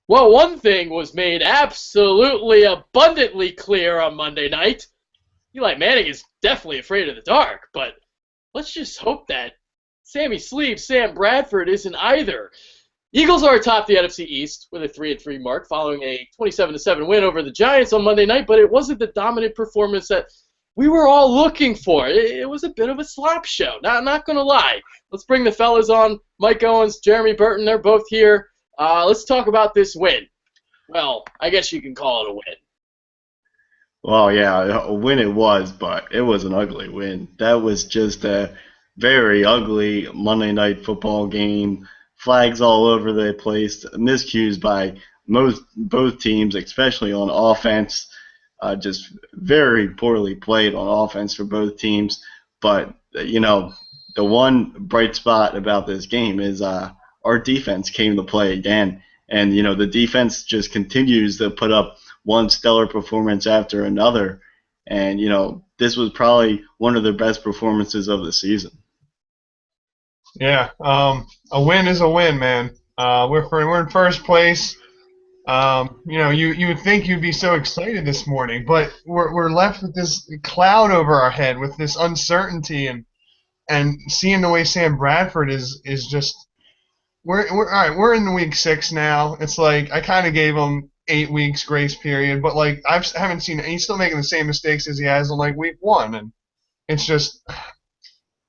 Well, one thing was made absolutely abundantly clear on Monday night. Eli Manning is definitely afraid of the dark, but let's just hope that Sammy Sleeve, Sam Bradford isn't either. Eagles are atop the NFC East with a 3-3 mark following a 27-7 win over the Giants on Monday night, but it wasn't the dominant performance that we were all looking for. It was a bit of a slop show, not going to lie. Let's bring the fellas on. Mike Owens, Jeremy Burton, they're both here. Let's talk about this win. Well, I guess you can call it a win. Well, yeah, a win it was, but it was an ugly win. That was just a very ugly Monday night football game. Flags all over the place, miscues by both teams, especially on offense. Just very poorly played on offense for both teams. But the one bright spot about this game is our defense came to play again, and the defense just continues to put up one stellar performance after another, and this was probably one of their best performances of the season. Yeah, a win is a win, man. We're in first place. You would think you'd be so excited this morning, but we're left with this cloud over our head, with this uncertainty, and seeing the way Sam Bradford is just. We're all right. We're in week 6 now. It's like I kind of gave him 8 weeks grace period, but like I haven't seen. He's still making the same mistakes as he has in like week 1, and it's just.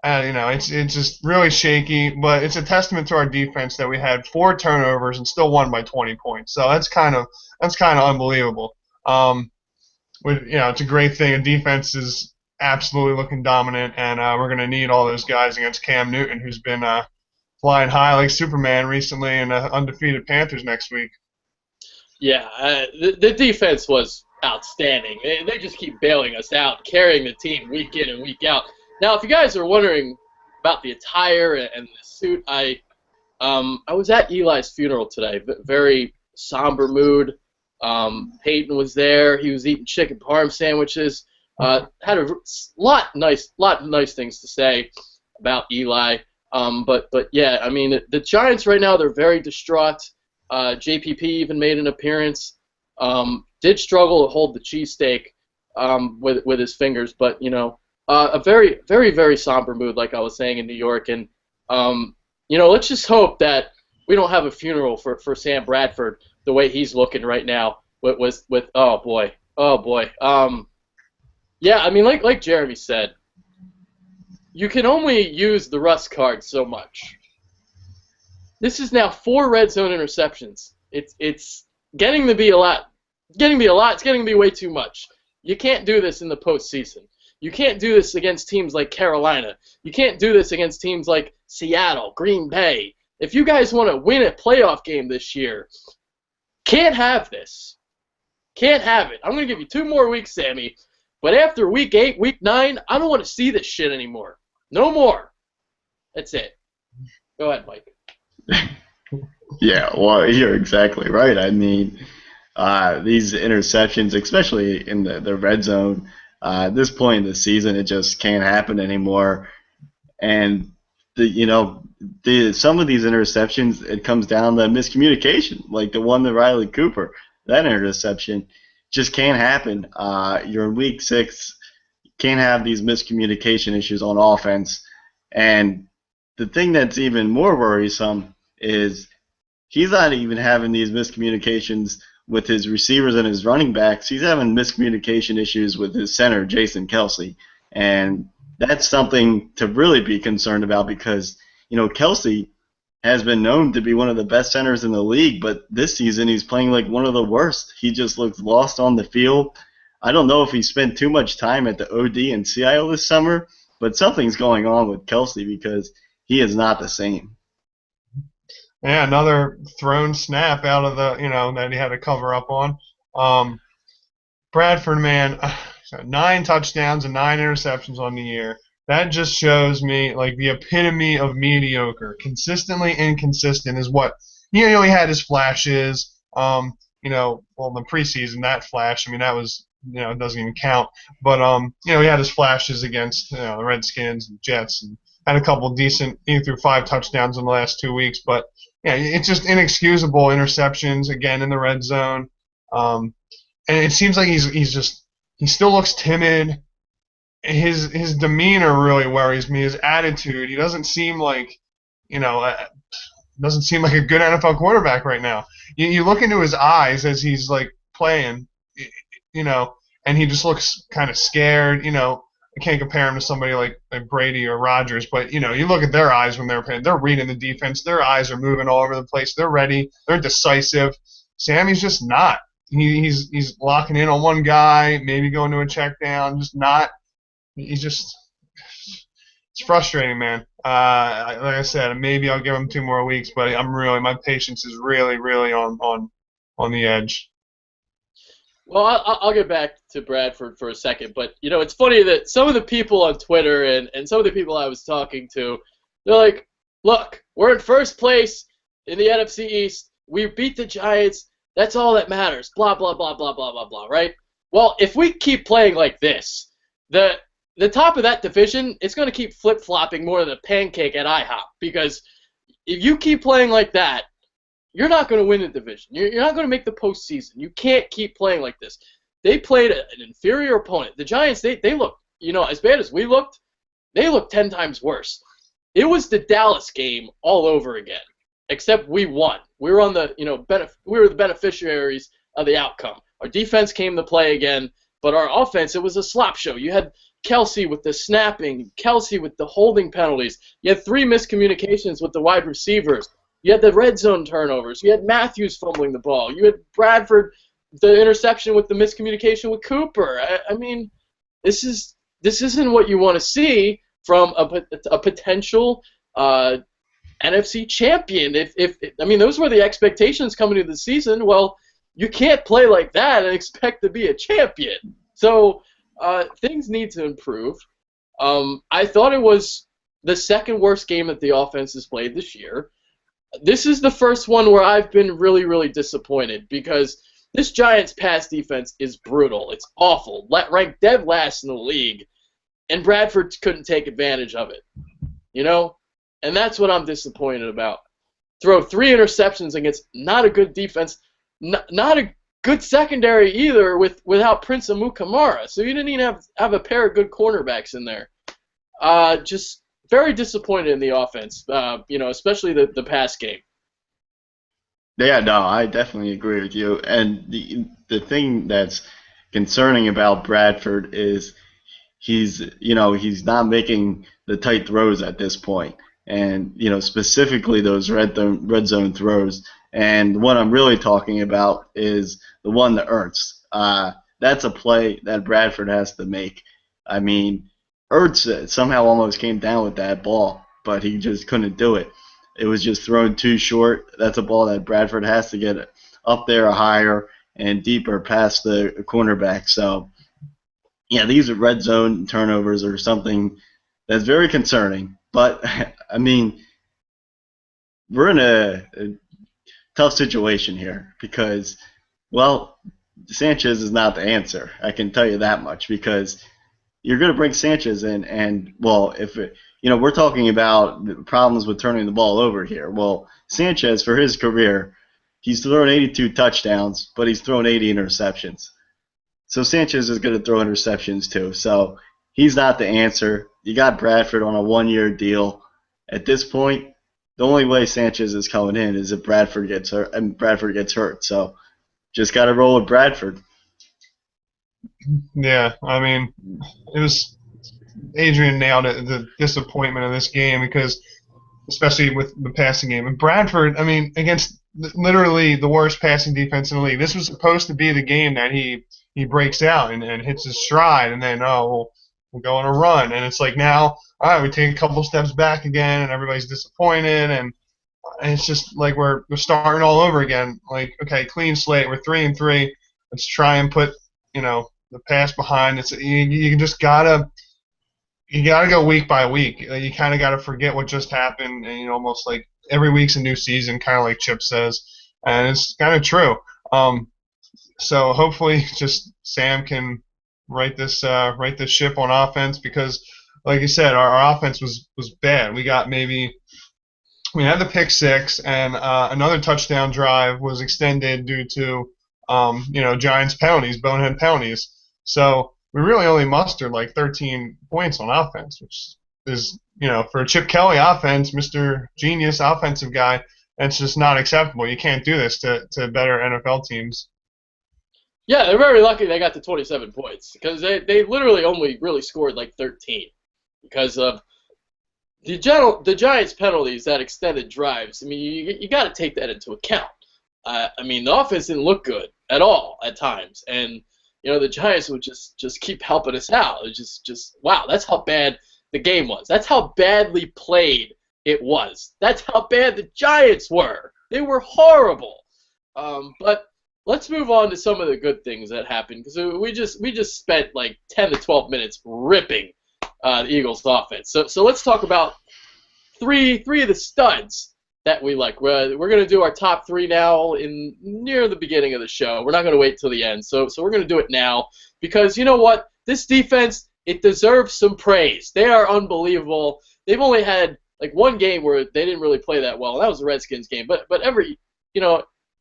It's just really shaky, but it's a testament to our defense that we had 4 turnovers and still won by 20 points. So that's kind of unbelievable. It's a great thing. The defense is absolutely looking dominant, and we're going to need all those guys against Cam Newton, who's been flying high like Superman recently, and undefeated Panthers next week. Yeah, the defense was outstanding. They just keep bailing us out, carrying the team week in and week out. Now, if you guys are wondering about the attire and the suit, I was at Eli's funeral today. Very somber mood. Peyton was there. He was eating chicken parm sandwiches. Had a lot of nice things to say about Eli. But yeah, I mean the Giants right now, they're very distraught. JPP even made an appearance. Did struggle to hold the cheesesteak with his fingers, but a very, very, very somber mood, like I was saying, in New York. And, let's just hope that we don't have a funeral for Sam Bradford the way he's looking right now with oh, boy. Yeah, I mean, like Jeremy said, you can only use the rust card so much. This is now 4 red zone interceptions. It's getting to be a lot. It's getting to be way too much. You can't do this in the postseason. You can't do this against teams like Carolina. You can't do this against teams like Seattle, Green Bay. If you guys want to win a playoff game this year, can't have this. Can't have it. I'm going to give you 2 more weeks, Sammy. But after week 8, week 9, I don't want to see this shit anymore. No more. That's it. Go ahead, Mike. Yeah, well, you're exactly right. I mean, these interceptions, especially in the red zone, at this point in the season, it just can't happen anymore. And some of these interceptions, it comes down to miscommunication, like the one to Riley Cooper. That interception just can't happen. You're in week 6, can't have these miscommunication issues on offense. And the thing that's even more worrisome is he's not even having these miscommunications with his receivers and his running backs. He's having miscommunication issues with his center, Jason Kelce. And that's something to really be concerned about because, Kelce has been known to be one of the best centers in the league, but this season he's playing like one of the worst. He just looks lost on the field. I don't know if he spent too much time at the OD and CIO this summer, but something's going on with Kelce because he is not the same. Yeah, another thrown snap out of the, that he had to cover up on. Bradford, man, 9 touchdowns and 9 interceptions on the year. That just shows me, like, the epitome of mediocre. Consistently inconsistent is what, he had his flashes. The preseason, that flash, I mean, that was, it doesn't even count. But, he had his flashes against, the Redskins and Jets and had a couple decent, he threw 5 touchdowns in the last 2 weeks, but yeah, it's just inexcusable interceptions again in the red zone. And it seems like he still looks timid. His demeanor really worries me. His attitude. He doesn't seem like, you know, doesn't seem like a good NFL quarterback right now. You look into his eyes as he's like playing, you know, and he just looks kind of scared. I can't compare him to somebody like Brady or Rodgers, but you look at their eyes when they're playing. They're reading the defense. Their eyes are moving all over the place. They're ready. They're decisive. Sammy's just not. He's locking in on one guy, maybe going to a check down, just not. He's just it's frustrating, man. Like I said, maybe I'll give him 2 more weeks, but my patience is really, really on the edge. Well, I'll get back to Bradford for a second, but it's funny that some of the people on Twitter and some of the people I was talking to, they're like, "Look, we're in first place in the NFC East. We beat the Giants. That's all that matters." Blah blah blah blah blah blah blah. Right? Well, if we keep playing like this, the top of that division, it's going to keep flip-flopping more than a pancake at IHOP, because if you keep playing like that, you're not going to win the division. You're not going to make the postseason. You can't keep playing like this. They played an inferior opponent. The Giants, they look, as bad as we looked, they looked 10 times worse. It was the Dallas game all over again, except we won. We were on the, we were the beneficiaries of the outcome. Our defense came to play again, but our offense, it was a slop show. You had Kelsey with the snapping, Kelsey with the holding penalties. You had 3 miscommunications with the wide receivers. You had the red zone turnovers. You had Matthews fumbling the ball. You had Bradford, the interception with the miscommunication with Cooper. I mean, this isn't what you want to see from a potential NFC champion. If those were the expectations coming into the season. Well, you can't play like that and expect to be a champion. So things need to improve. I thought it was the second worst game that the offense has played this year. This is the first one where I've been really, really disappointed, because this Giants pass defense is brutal. It's awful. Ranked dead last in the league, and Bradford couldn't take advantage of it. And that's what I'm disappointed about. Throw 3 interceptions against not a good defense, not a good secondary either without Prince Amukamara. So you didn't even have a pair of good cornerbacks in there. Just very disappointed in the offense, especially the pass game. Yeah, no, I definitely agree with you. And the thing that's concerning about Bradford is he's not making the tight throws at this point, and specifically those red zone throws. And what I'm really talking about is the one to Ertz. That's a play that Bradford has to make. I mean, Ertz somehow almost came down with that ball, but he just couldn't do it. It was just thrown too short. That's a ball that Bradford has to get up there higher and deeper past the cornerback. So, yeah, these red zone turnovers are something that's very concerning. But, I mean, we're in a tough situation here because, well, Sanchez is not the answer. I can tell you that much, because you're going to bring Sanchez in, and, well, we're talking about problems with turning the ball over here. Well, Sanchez, for his career, he's thrown 82 touchdowns, but he's thrown 80 interceptions. So Sanchez is going to throw interceptions too. So he's not the answer. You got Bradford on a 1-year deal. At this point, the only way Sanchez is coming in is if Bradford gets hurt, and Bradford gets hurt. So just got to roll with Bradford. Yeah, I mean, it was Adrian nailed it, the disappointment of this game, because especially with the passing game. And Bradford, I mean, against literally the worst passing defense in the league, this was supposed to be the game that he breaks out and hits his stride, and then, we'll go on a run. And it's like now, all right, we take a couple steps back again, and everybody's disappointed, and it's just like we're starting all over again. Like, okay, clean slate, we're 3-3. Let's try and put, the pass behind. You just gotta go week by week. You kind of got to forget what just happened, and almost like every week's a new season, kind of like Chip says, and it's kind of true. So hopefully, just Sam can right this ship on offense, because, like you said, our offense was bad. We got maybe we had the pick six, and another touchdown drive was extended due to Giants penalties, bonehead penalties. So we really only mustered like 13 points on offense, which is for a Chip Kelly offense, Mr. Genius offensive guy, it's just not acceptable. You can't do this to better NFL teams. Yeah, they're very lucky they got to 27 points because they literally only really scored like 13 because of the Giants' penalties that extended drives. I mean, you got to take that into account. I mean, the offense didn't look good at all at times, and the Giants would just keep helping us out. It just wow, that's how bad the game was. That's how badly played it was. That's how bad the Giants were. They were horrible. But let's move on to some of the good things that happened because we just spent like 10 to 12 minutes ripping the Eagles' offense. So let's talk about three of the studs that we like. We're going to do our top three now in near the beginning of the show. We're not going to wait till the end. So we're going to do it now because you know what? This defense, it deserves some praise. They are unbelievable. They've only had like one game where they didn't really play that well, and that was the Redskins game. But every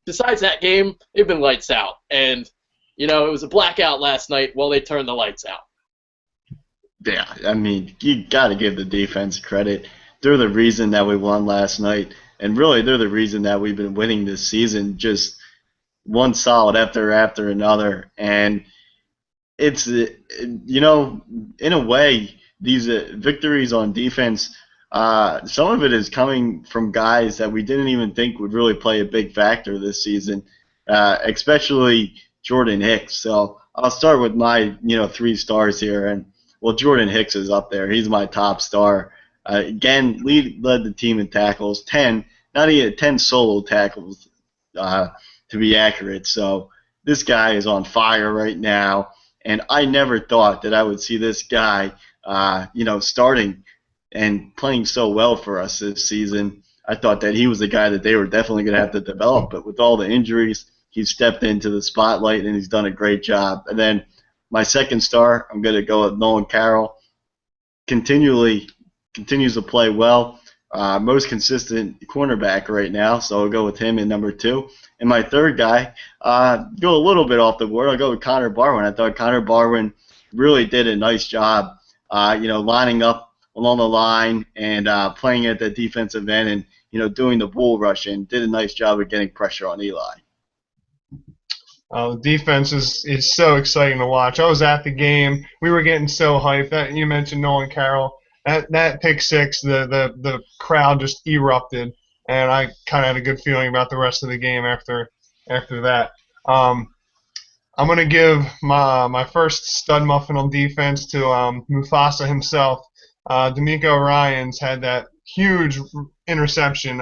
besides that game, they've been lights out. And it was a blackout last night while they turned the lights out. Yeah, I mean, you got to give the defense credit. They're the reason that we won last night, and really they're the reason that we've been winning this season, just one solid after another. And it's, in a way, these victories on defense, some of it is coming from guys that we didn't even think would really play a big factor this season, especially Jordan Hicks. So I'll start with my, 3 stars here, and well, Jordan Hicks is up there. He's my top star. Again, led the team in tackles, 10 solo tackles to be accurate. So this guy is on fire right now, and I never thought that I would see this guy, starting and playing so well for us this season. I thought that he was the guy that they were definitely going to have to develop, but with all the injuries, he's stepped into the spotlight and he's done a great job. And then my second star, I'm going to go with Nolan Carroll. Continues to play well. Most consistent cornerback right now, so I'll go with him in number 2. And my third guy, go a little bit off the board. I'll go with Connor Barwin. I thought Connor Barwin really did a nice job, lining up along the line and playing at the defensive end and, doing the bull rush and did a nice job of getting pressure on Eli. The defense is so exciting to watch. I was at the game. We were getting so hyped. That you mentioned Nolan Carroll. That pick six, the crowd just erupted, and I kind of had a good feeling about the rest of the game after that. I'm going to give my first stud muffin on defense to Mufasa himself. D'Amico Ryans had that huge interception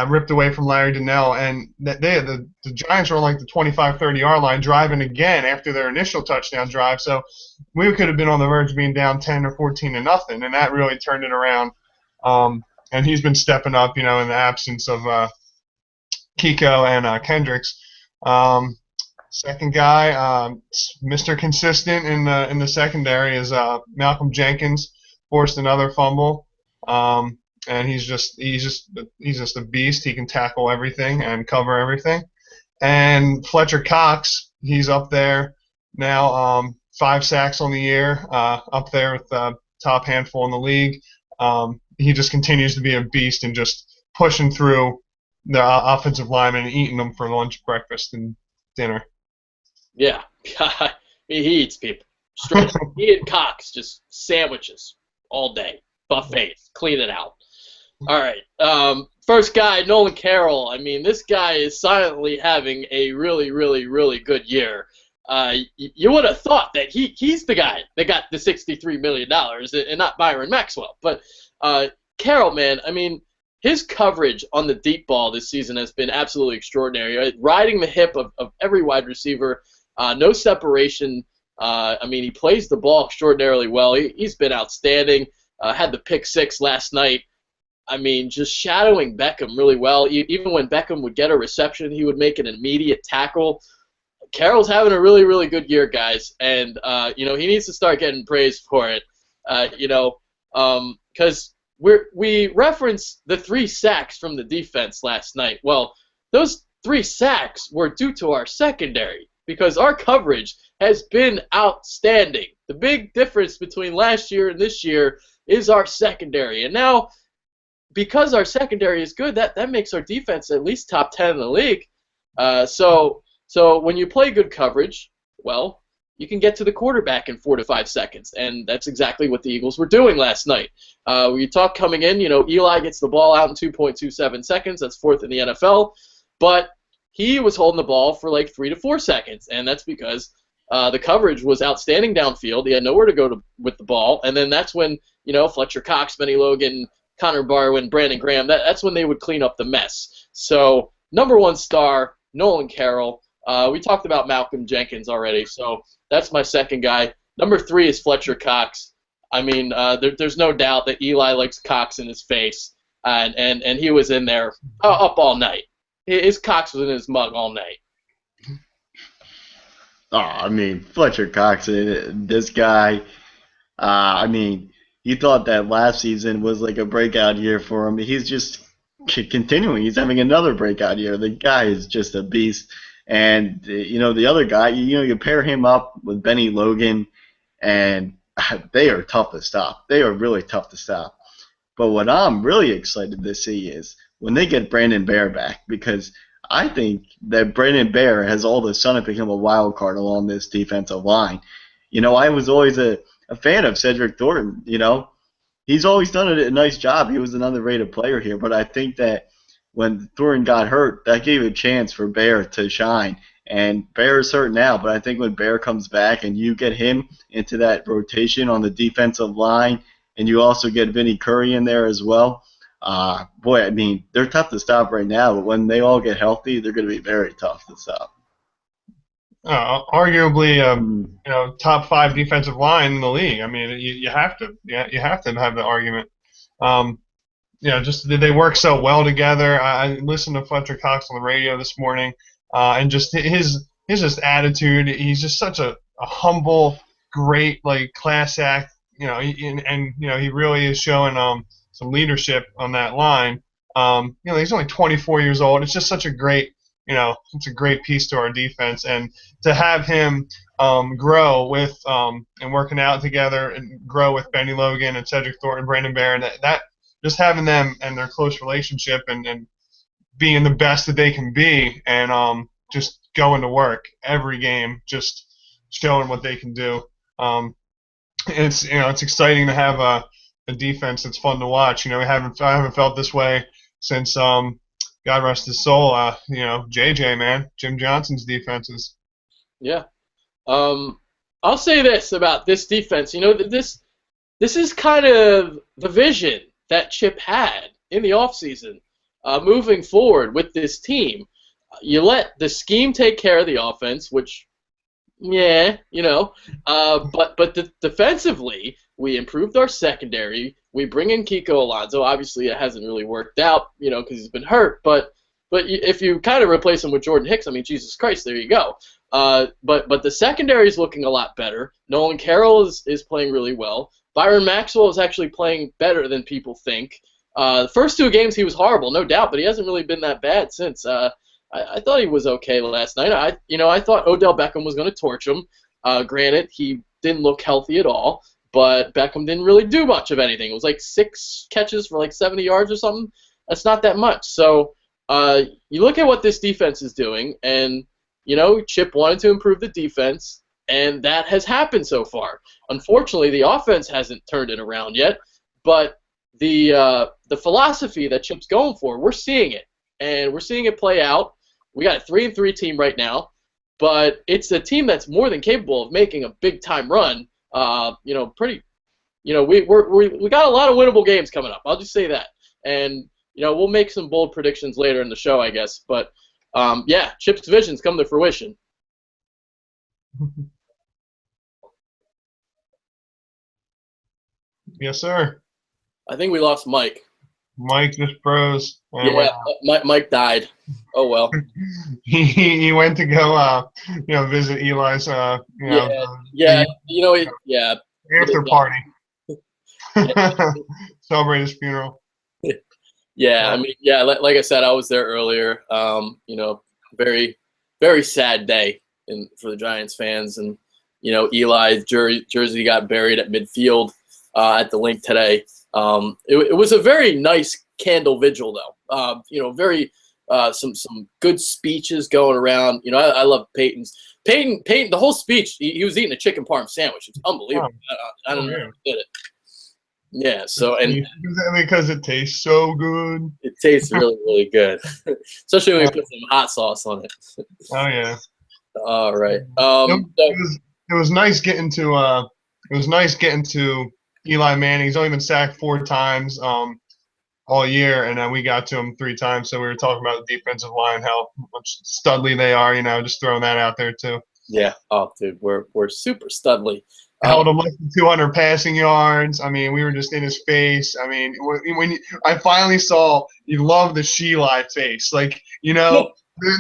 ripped away from Larry Donnell, and the Giants were on like the 25-30 yard line driving again after their initial touchdown drive. So we could have been on the verge of being down 10 or 14 to nothing, and that really turned it around. And he's been stepping up, in the absence of Kiko and Kendricks. Second guy, Mr. Consistent in the secondary is Malcolm Jenkins. Forced another fumble. And he's just a beast. He can tackle everything and cover everything. And Fletcher Cox, he's up there now, 5 sacks on the year, up there with the top handful in the league. He just continues to be a beast and just pushing through the offensive linemen and eating them for lunch, breakfast, and dinner. Yeah, he eats people. Straight. He and Cox, just sandwiches all day, buffets, clean it out. All right. First guy, Nolan Carroll. I mean, this guy is silently having a really, really, really good year. You would have thought that he's the guy that got the $63 million and not Byron Maxwell. But Carroll, man, I mean, his coverage on the deep ball this season has been absolutely extraordinary. Right? Riding the hip of every wide receiver, no separation. I mean, he plays the ball extraordinarily well. He's been outstanding. Had the pick six last night. I mean, just shadowing Beckham really well. Even when Beckham would get a reception, he would make an immediate tackle. Carroll's having a really, really good year, guys, and he needs to start getting praised for it. Because we referenced the 3 sacks from the defense last night. Well, those 3 sacks were due to our secondary because our coverage has been outstanding. The big difference between last year and this year is our secondary. And now, because our secondary is good, that makes our defense at least top 10 in the league. So when you play good coverage, well, you can get to the quarterback in 4 to 5 seconds, and that's exactly what the Eagles were doing last night. We talk coming in, Eli gets the ball out in 2.27 seconds. That's 4th in the NFL, but he was holding the ball for like 3 to 4 seconds, and that's because the coverage was outstanding downfield. He had nowhere to go with the ball, and then that's when Fletcher Cox, Benny Logan, Connor Barwin, Brandon Graham. That's when they would clean up the mess. So number 1 star, Nolan Carroll. We talked about Malcolm Jenkins already, so that's my second guy. Number 3 is Fletcher Cox. I mean, there's no doubt that Eli likes Cox in his face, and he was in there up all night. His Cox was in his mug all night. Oh, I mean, Fletcher Cox, this guy, you thought that last season was like a breakout year for him. He's just continuing. He's having another breakout year. The guy is just a beast. And, the other guy, you pair him up with Benny Logan, and they are tough to stop. They are really tough to stop. But what I'm really excited to see is when they get Brandon Bear back, because I think that Brandon Bear has all of a sudden become a wild card along this defensive line. I was always a fan of Cedric Thornton. He's always done a nice job. He was an underrated player here, but I think that when Thornton got hurt, that gave a chance for Bear to shine. And Bear is hurt now, but I think when Bear comes back and you get him into that rotation on the defensive line, and you also get Vinny Curry in there as well, they're tough to stop right now, but when they all get healthy, they're going to be very tough to stop. Arguably, top 5 defensive line in the league. I mean, you have to have the argument. Just they work so well together. I listened to Fletcher Cox on the radio this morning, and just his just attitude. He's just such a humble, great class act. He really is showing some leadership on that line. He's only 24 years old. It's just such a great it's a great piece to our defense, and to have him grow with and working out together and grow with Benny Logan and Cedric Thornton, Brandon Barron, that just having them and their close relationship and being the best that they can be, and just going to work every game, just showing what they can do. It's exciting to have a defense that's fun to watch. I haven't felt this way since God rest his soul. JJ, man, Jim Johnson's defenses. Yeah. I'll say this about this defense. This is kind of the vision that Chip had in the offseason, moving forward with this team. You let the scheme take care of the offense, which, but defensively, we improved our secondary. We bring in Kiko Alonso. Obviously, it hasn't really worked out, because he's been hurt. But if you kind of replace him with Jordan Hicks, I mean, Jesus Christ, there you go. But the secondary is looking a lot better. Nolan Carroll is playing really well. Byron Maxwell is actually playing better than people think. The first 2 games he was horrible, no doubt, but he hasn't really been that bad since. I thought he was okay last night. I thought Odell Beckham was going to torch him. Granted, he didn't look healthy at all, but Beckham didn't really do much of anything. It was like 6 catches for like 70 yards or something. That's not that much. So you look at what this defense is doing, and Chip wanted to improve the defense, and that has happened so far. Unfortunately, the offense hasn't turned it around yet, but the philosophy that Chip's going for, we're seeing it, and we're seeing it play out. We got a 3-3 team right now, but it's a team that's more than capable of making a big time run. We got a lot of winnable games coming up. I'll just say that, and we'll make some bold predictions later in the show, I guess. But Chip's vision's come to fruition. Yes, sir. I think we lost Mike. Mike just froze. Mike died. Oh well. he went to go visit Eli's after party. celebrate his funeral. Yeah, I mean, yeah, like I said, I was there earlier. Very, very sad day for the Giants fans, and Eli's jersey got buried at midfield at the link today. It was a very nice candle vigil, though. Very some good speeches going around. I love Peyton's. Peyton, the whole speech, he was eating a chicken parm sandwich. It's unbelievable. I don't know how he did it. Yeah, so and because it tastes so good. it tastes really, really good, especially when we put some hot sauce on it. Oh yeah. All right. It was nice getting to Eli Manning. He's only been sacked 4 times all year, and then we got to him 3 times. So we were talking about the defensive line, how much studly they are. Just throwing that out there too. Yeah. Oh, dude, we're super studly. Held him less than 200 passing yards. I mean, we were just in his face. I mean, I finally saw you love the Sheli face,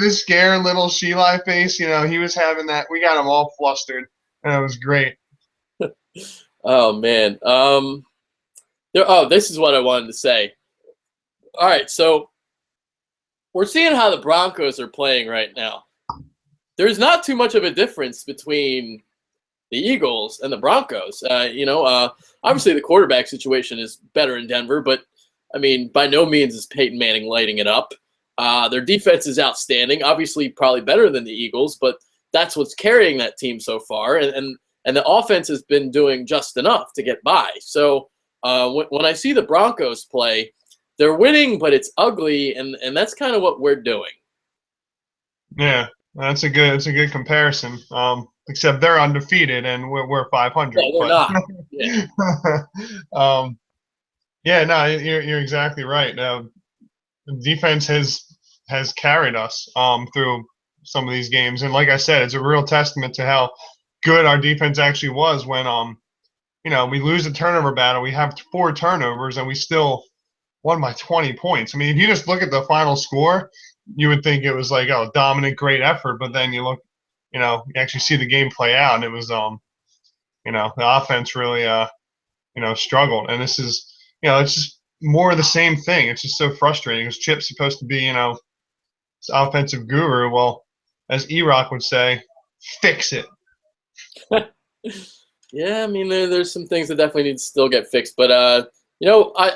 this scared little Sheli face. He was having that. We got him all flustered, and it was great. Oh man. This is what I wanted to say. All right, so we're seeing how the Broncos are playing right now. There's not too much of a difference between the Eagles and the Broncos. Obviously the quarterback situation is better in Denver, but I mean, by no means is Peyton Manning lighting it up. Their defense is outstanding, obviously probably better than the Eagles, but that's what's carrying that team so far. And the offense has been doing just enough to get by. So when I see the Broncos play, they're winning, but it's ugly, and that's kind of what we're doing. Yeah, that's a good comparison. Except they're undefeated and we're 500. No, we're not. Yeah. No, you're exactly right. The defense has carried us through some of these games, and like I said, it's a real testament to how good our defense actually was when we lose the turnover battle. We have 4 turnovers and we still won by 20 points. I mean, if you just look at the final score, you would think it was like, oh, dominant, great effort, but then you look. You actually see the game play out, and it was, the offense really, struggled. And this is, it's just more of the same thing. It's just so frustrating because Chip's supposed to be, this offensive guru. Well, as E-Rock would say, fix it. Yeah, I mean, there's some things that definitely need to still get fixed. But, I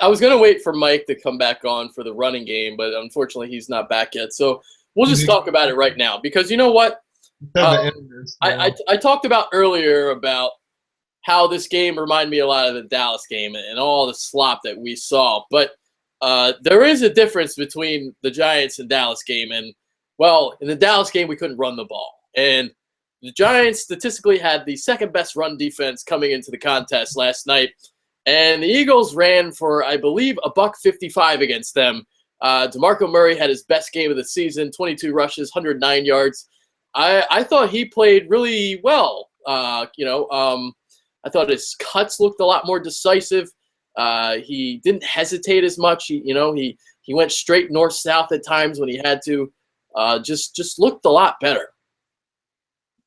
was going to wait for Mike to come back on for the running game, but unfortunately he's not back yet. So we'll just talk about it right now because you know what? I talked about earlier about how this game reminded me a lot of the Dallas game and all the slop that we saw. But there is a difference between the Giants and Dallas game. And, well, in the Dallas game, we couldn't run the ball. And the Giants statistically had the second best run defense coming into the contest last night. And the Eagles ran for, I believe, $155 against them. DeMarco Murray had his best game of the season, 22 rushes, 109 yards. I thought he played really well. I thought his cuts looked a lot more decisive. He didn't hesitate as much. He went straight north-south at times when he had to. Just looked a lot better.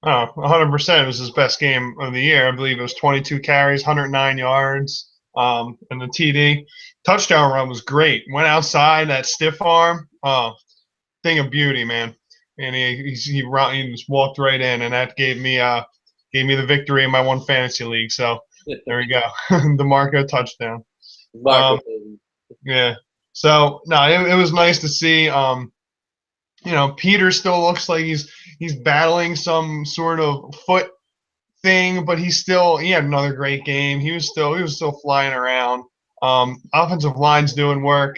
Oh, 100%. It was his best game of the year. I believe it was 22 carries, 109 yards, and the TD. Touchdown run was great. Went outside, that stiff arm. Oh, thing of beauty, man. And he just walked right in, and that gave me the victory in my one fantasy league. So there we go, the Marco touchdown. Yeah. So no, it was nice to see. Peter still looks like he's battling some sort of foot thing, but he had another great game. He was still flying around. Offensive line's doing work.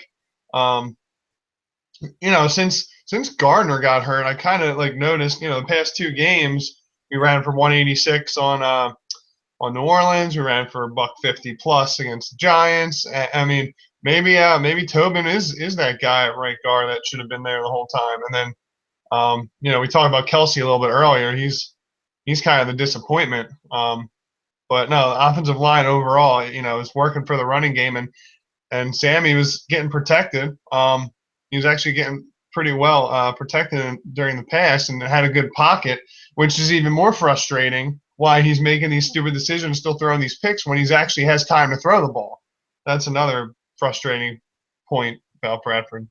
Since Gardner got hurt, I kind of noticed, the past 2 games we ran for 186 on New Orleans. We ran for $150 plus against the Giants. I mean, maybe Tobin is that guy at right guard that should have been there the whole time. And then, we talked about Kelsey a little bit earlier. He's kind of the disappointment. But no, the offensive line overall, is working for the running game, and Sammy was getting protected. He was actually getting pretty well protected during the pass and had a good pocket, which is even more frustrating why he's making these stupid decisions, still throwing these picks when he actually has time to throw the ball. That's another frustrating point about Bradford.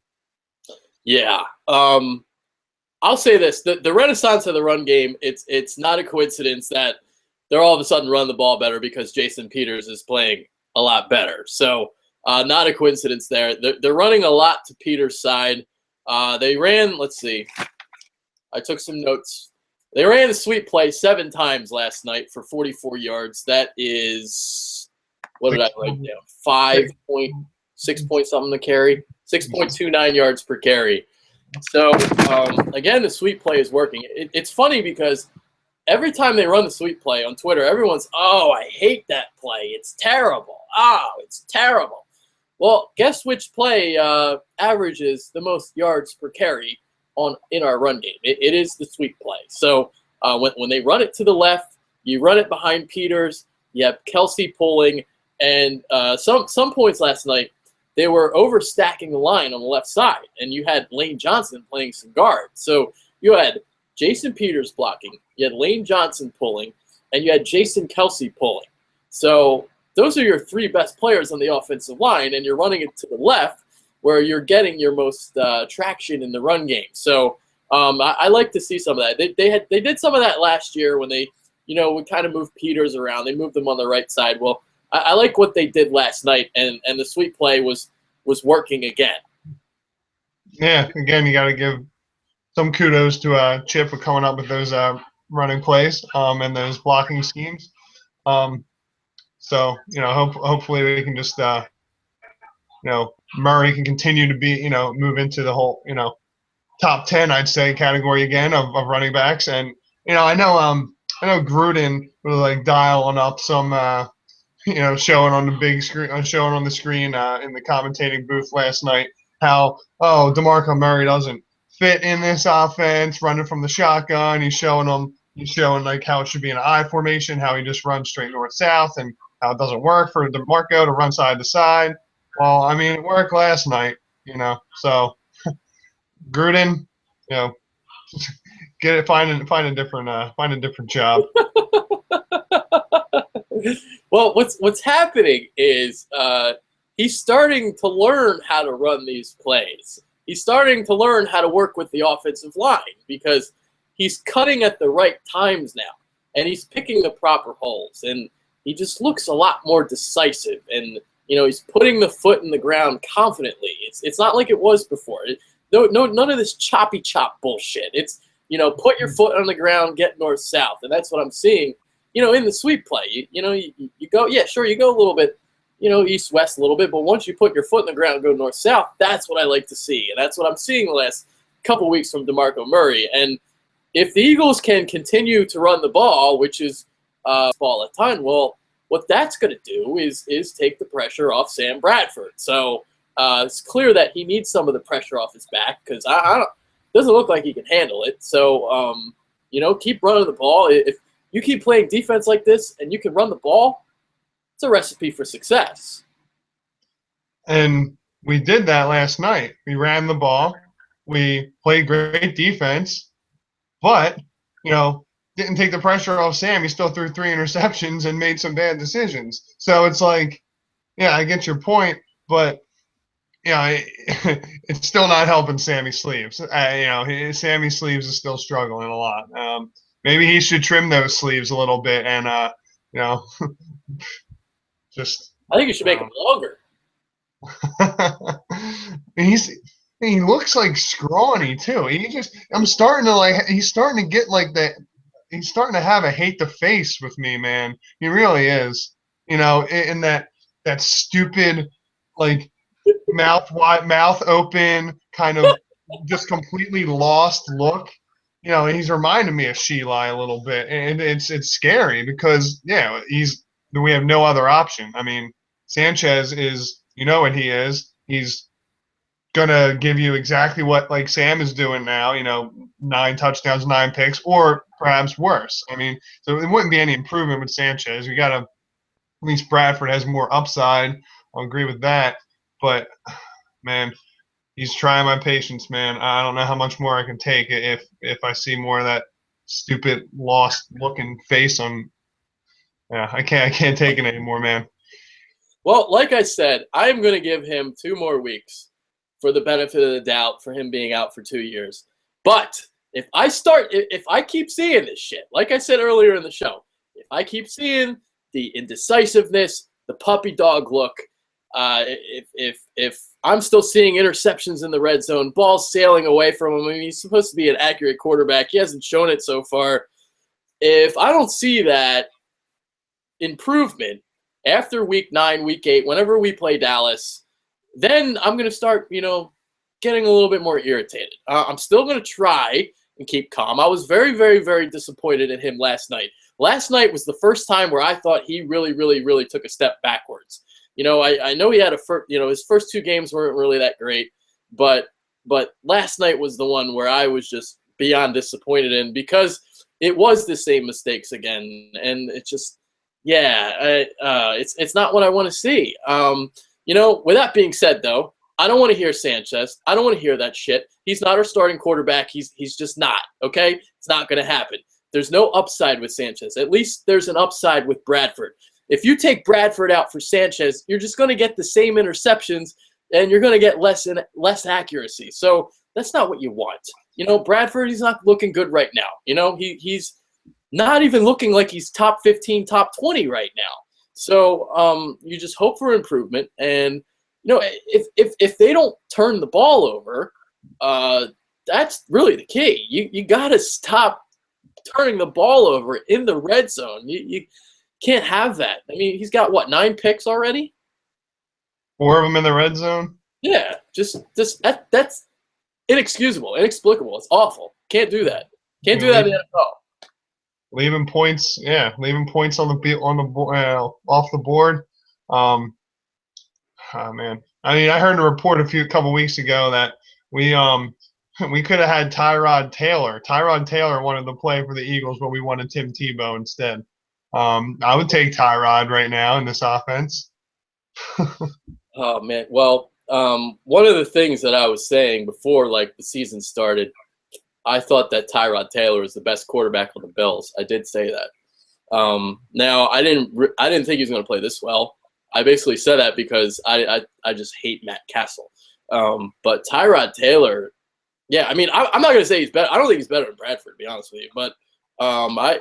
Yeah. I'll say this: the renaissance of the run game. It's not a coincidence that they're all of a sudden running the ball better because Jason Peters is playing a lot better. So not a coincidence there. They're running a lot to Peters' side. They ran. Let's see. I took some notes. They ran the sweep play 7 times last night for 44 yards. That is, what did I write down? 5.6 point something to carry. 6.29 yards per carry. So, again, the sweep play is working. It's funny because every time they run the sweep play on Twitter, everyone's, oh, I hate that play. It's terrible. Oh, it's terrible. Well, guess which play averages the most yards per carry in our run game? It is the sweep play. So when they run it to the left, you run it behind Peters, you have Kelsey pulling, and some points last night, they were overstacking the line on the left side, and you had Lane Johnson playing some guard. So you had Jason Peters blocking, you had Lane Johnson pulling, and you had Jason Kelsey pulling. So those are your 3 best players on the offensive line, and you're running it to the left where you're getting your most traction in the run game. So I like to see some of that. They did some of that last year when they, would kind of move Peters around. They moved them on the right side. Well, I like what they did last night, and the sweep play was working again. Yeah, again, you got to give some kudos to Chip for coming up with those running plays and those blocking schemes. So hopefully we can just Murray can continue to be move into the whole top 10, I'd say, category again of running backs. And I know Gruden was like dialing up some showing on the big screen, showing on the screen in the commentating booth last night how DeMarco Murray doesn't fit in this offense, running from the shotgun. He's showing like how it should be an I formation, how he just runs straight north south, and how it doesn't work for DeMarco to run side to side. Well, I mean, it worked last night, So Gruden, find a different job. Well, what's happening is he's starting to learn how to run these plays. He's starting to learn how to work with the offensive line because he's cutting at the right times now, and he's picking the proper holes, and he just looks a lot more decisive, and he's putting the foot in the ground confidently. It's not like it was before. None of this choppy chop bullshit. It's put your foot on the ground, get north south, and that's what I'm seeing. In the sweep play, you go, yeah, sure, you go a little bit, east west a little bit, but once you put your foot in the ground, go north south. That's what I like to see, and that's what I'm seeing the last couple weeks from DeMarco Murray. And if the Eagles can continue to run the ball, which is ball a ton, well, what that's going to do is take the pressure off Sam Bradford. So it's clear that he needs some of the pressure off his back because it doesn't look like he can handle it. So keep running the ball. If you keep playing defense like this and you can run the ball, it's a recipe for success. And we did that last night. We ran the ball. We played great defense, but, didn't take the pressure off Sam. He still threw 3 interceptions and made some bad decisions. So it's like, yeah, I get your point, but, it's still not helping Sammy Sleeves. Sammy Sleeves is still struggling a lot. Maybe he should trim those sleeves a little bit and, just. I think you should make them longer. He looks like scrawny too. He's starting to get like that. He's starting to have a hate the face with me, man. He really is. In that stupid, like, mouth wide, mouth open, kind of just completely lost look. He's reminding me of Sheli a little bit, and it's scary because we have no other option. I mean, Sanchez is, what he is. He's gonna give you exactly what like Sam is doing now. 9 touchdowns, 9 picks, or perhaps worse. I mean, so there wouldn't be any improvement with Sanchez. At least Bradford has more upside. I'll agree with that, but man, he's trying my patience, man. I don't know how much more I can take if I see more of that stupid, lost looking face on. Yeah, I can't take it anymore, man. Well, like I said, I'm going to give him 2 more weeks for the benefit of the doubt for him being out for 2 years. But if I keep seeing this shit, like I said earlier in the show, if I keep seeing the indecisiveness, the puppy dog look, if I'm still seeing interceptions in the red zone, balls sailing away from him, I mean, he's supposed to be an accurate quarterback. He hasn't shown it so far. If I don't see that improvement after week 9, week 8, whenever we play Dallas, then I'm going to start, getting a little bit more irritated. I'm still going to try and keep calm. I was very, very, very disappointed in him last night. Last night was the first time where I thought he really, really, really took a step backwards. I know he had his first 2 games weren't really that great, but last night was the one where I was just beyond disappointed in, because it was the same mistakes again, and it just, it's not what I want to see. With that being said, though, I don't want to hear Sanchez. I don't want to hear that shit. He's not our starting quarterback. He's just not, okay? It's not going to happen. There's no upside with Sanchez. At least there's an upside with Bradford. If you take Bradford out for Sanchez, you're just going to get the same interceptions, and you're going to get less accuracy. So that's not what you want. Bradford, he's not looking good right now. He's not even looking like he's top 15, top 20 right now. So you just hope for improvement. And, if they don't turn the ball over, that's really the key. You got to stop turning the ball over in the red zone. You can't have that. I mean, he's got, 9 picks already? 4 of them in the red zone? Yeah, that's inexcusable, inexplicable. It's awful. Can't do that. Can't do that in the NFL. Leaving points on the off the board. Oh man, I mean, I heard a report a couple weeks ago that we could have had Tyrod Taylor. Tyrod Taylor wanted to play for the Eagles, but we wanted Tim Tebow instead. I would take Tyrod right now in this offense. Oh man, well, one of the things that I was saying before, the season started, I thought that Tyrod Taylor was the best quarterback on the Bills. I did say that. Now I didn't think he was going to play this well. I basically said that because I just hate Matt Castle. But Tyrod Taylor, yeah, I mean, I'm not going to say he's better. I don't think he's better than Bradford, to be honest with you. But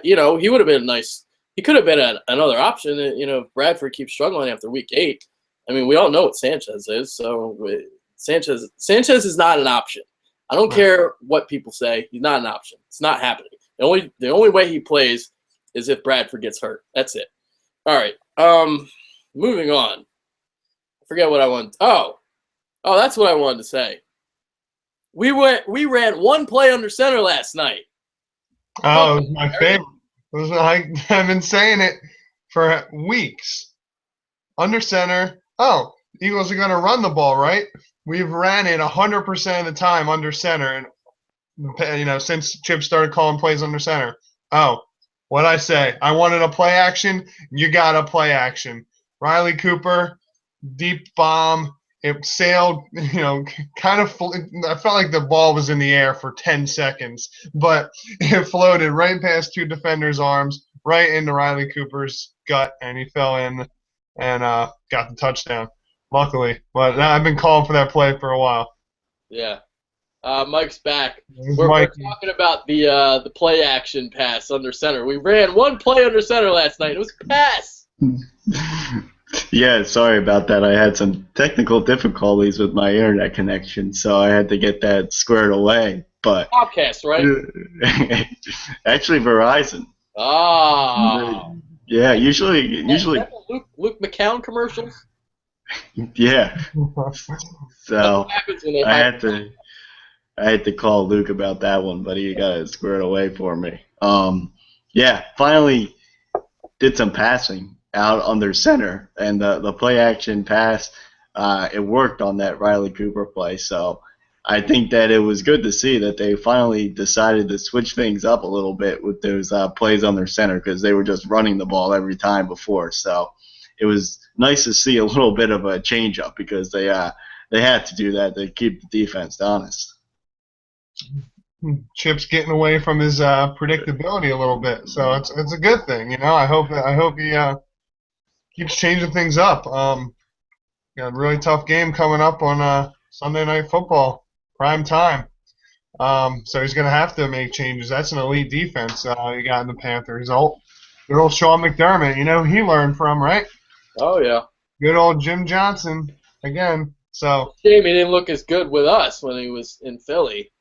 he would have been nice. He could have been another option. If Bradford keeps struggling after week 8. I mean, we all know what Sanchez is. So Sanchez is not an option. I don't care what people say. He's not an option. It's not happening. The only way he plays is if Bradford gets hurt. That's it. All right. Moving on. I forget what I wanted. Oh, that's what I wanted to say. We ran 1 play under center last night. Oh, it was my favorite. I've been saying it for weeks. Under center. Oh, Eagles are going to run the ball, right? We've ran it 100% of the time under center, and since Chip started calling plays under center. Oh, what'd I say? I wanted a play action. You got a play action. Riley Cooper, deep bomb. It sailed, kind of. I felt like the ball was in the air for 10 seconds, but it floated right past 2 defenders' arms, right into Riley Cooper's gut, and he fell in and got the touchdown. Luckily, but I've been calling for that play for a while. Yeah, Mike's back. We're talking about the play action pass under center. We ran 1 play under center last night. It was a pass. Yeah, sorry about that. I had some technical difficulties with my internet connection, so I had to get that squared away. But Comcast, right? Actually, Verizon. Oh. Yeah, usually. Luke McCown commercials. Yeah. So I had to call Luke about that one, but he got it squared away for me. Finally did some passing out under center, and the play action pass, it worked on that Riley Cooper play. So I think that it was good to see that they finally decided to switch things up a little bit with those plays on their center, because they were just running the ball every time before. So it was nice to see a little bit of a change up, because they had to do that to keep the defense honest. Chip's getting away from his predictability a little bit, so it's a good thing. I hope he keeps changing things up. got a really tough game coming up on Sunday Night Football, prime time. So he's going to have to make changes. That's an elite defense you got in the Panthers. Good old Sean McDermott, he learned from, right? Oh yeah. Good old Jim Johnson again. So. Shame he didn't look as good with us when he was in Philly.